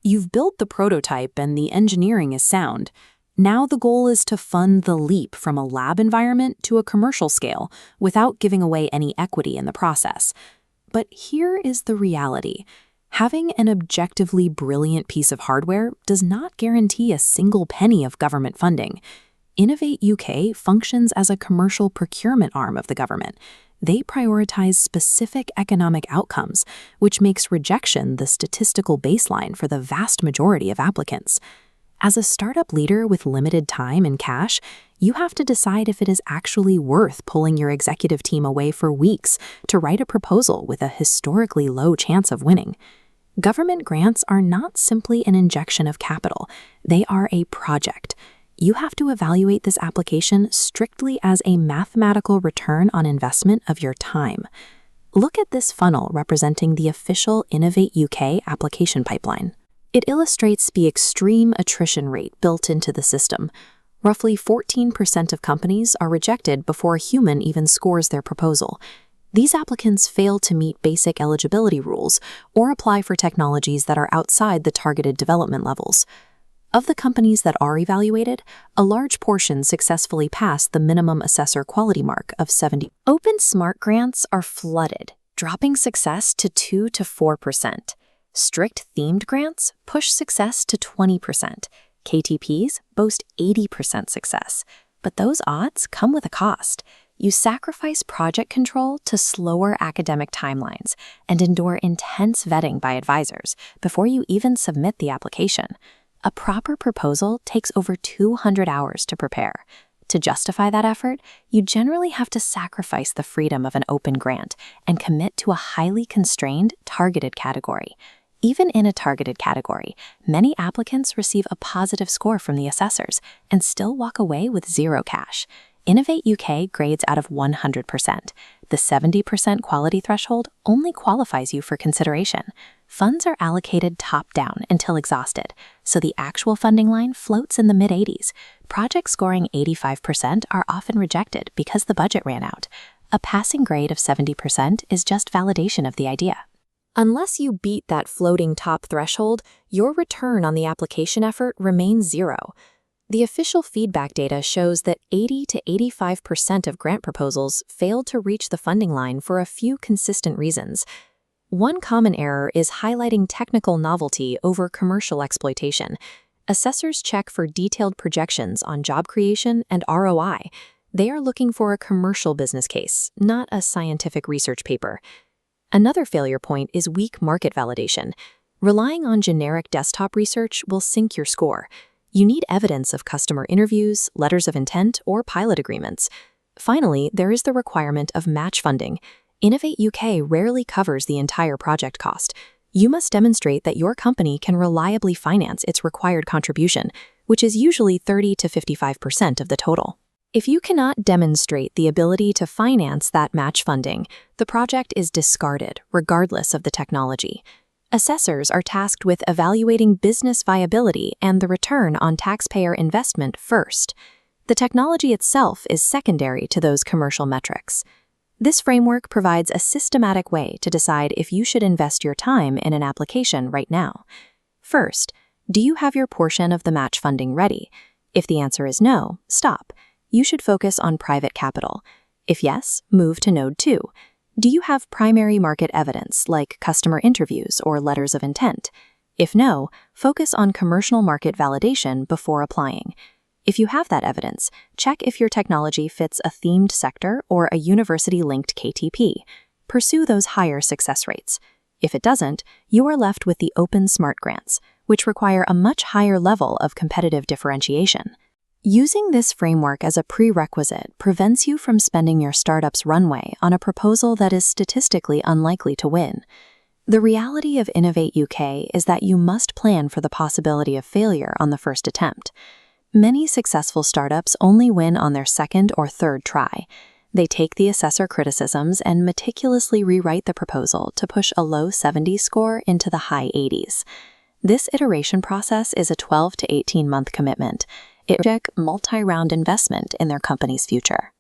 You've built the prototype and the engineering is sound. Now the goal is to fund the leap from a lab environment to a commercial scale without giving away any equity in the process. But here is the reality. Having an objectively brilliant piece of hardware does not guarantee a single penny of government funding. Innovate UK functions as a commercial procurement arm of the government. They prioritize specific economic outcomes, which makes rejection the statistical baseline for the vast majority of applicants. As a startup leader with limited time and cash, you have to decide if it is actually worth pulling your executive team away for weeks to write a proposal with a historically low chance of winning. Government grants are not simply an injection of capital, they are a project. You have to evaluate this application strictly as a mathematical return on investment of your time. Look at this funnel representing the official Innovate UK application pipeline. It illustrates the extreme attrition rate built into the system. Roughly 14% of companies are rejected before a human even scores their proposal. These applicants fail to meet basic eligibility rules or apply for technologies that are outside the targeted development levels. Of the companies that are evaluated, a large portion successfully pass the minimum assessor quality mark of 70. Open Smart grants are flooded, dropping success to 2 to 4%. Strict themed grants push success to 20%. KTPs boast 80% success. But those odds come with a cost. You sacrifice project control to slower academic timelines and endure intense vetting by advisors before you even submit the application. A proper proposal takes over 200 hours to prepare. To justify that effort, you generally have to sacrifice the freedom of an open grant and commit to a highly constrained, targeted category. Even in a targeted category, many applicants receive a positive score from the assessors and still walk away with zero cash. Innovate UK grades out of 100%. The 70% quality threshold only qualifies you for consideration. Funds are allocated top-down until exhausted, so the actual funding line floats in the mid-80s. Projects scoring 85% are often rejected because the budget ran out. A passing grade of 70% is just validation of the idea. Unless you beat that floating top threshold, your return on the application effort remains zero. The official feedback data shows that 80 to 85% of grant proposals failed to reach the funding line for a few consistent reasons. One common error is highlighting technical novelty over commercial exploitation. Assessors check for detailed projections on job creation and ROI. They are looking for a commercial business case, not a scientific research paper. Another failure point is weak market validation. Relying on generic desktop research will sink your score. You need evidence of customer interviews, letters of intent, or pilot agreements. Finally, there is the requirement of match funding. Innovate UK rarely covers the entire project cost. You must demonstrate that your company can reliably finance its required contribution, which is usually 30 to 55% of the total. If you cannot demonstrate the ability to finance that match funding, the project is discarded, regardless of the technology. Assessors are tasked with evaluating business viability and the return on taxpayer investment first. The technology itself is secondary to those commercial metrics. This framework provides a systematic way to decide if you should invest your time in an application right now. First, do you have your portion of the match funding ready? If the answer is no, stop. You should focus on private capital. If yes, move to Node 2. Do you have primary market evidence like customer interviews or letters of intent? If no, focus on commercial market validation before applying. If you have that evidence, check if your technology fits a themed sector or a university-linked KTP. Pursue those higher success rates. If it doesn't, you are left with the Open Smart grants, which require a much higher level of competitive differentiation. Using this framework as a prerequisite prevents you from spending your startup's runway on a proposal that is statistically unlikely to win. The reality of Innovate UK is that you must plan for the possibility of failure on the first attempt. Many successful startups only win on their second or third try. They take the assessor criticisms and meticulously rewrite the proposal to push a low 70 score into the high 80s. This iteration process is a 12 to 18-month commitment. It takes multi-round investment in their company's future.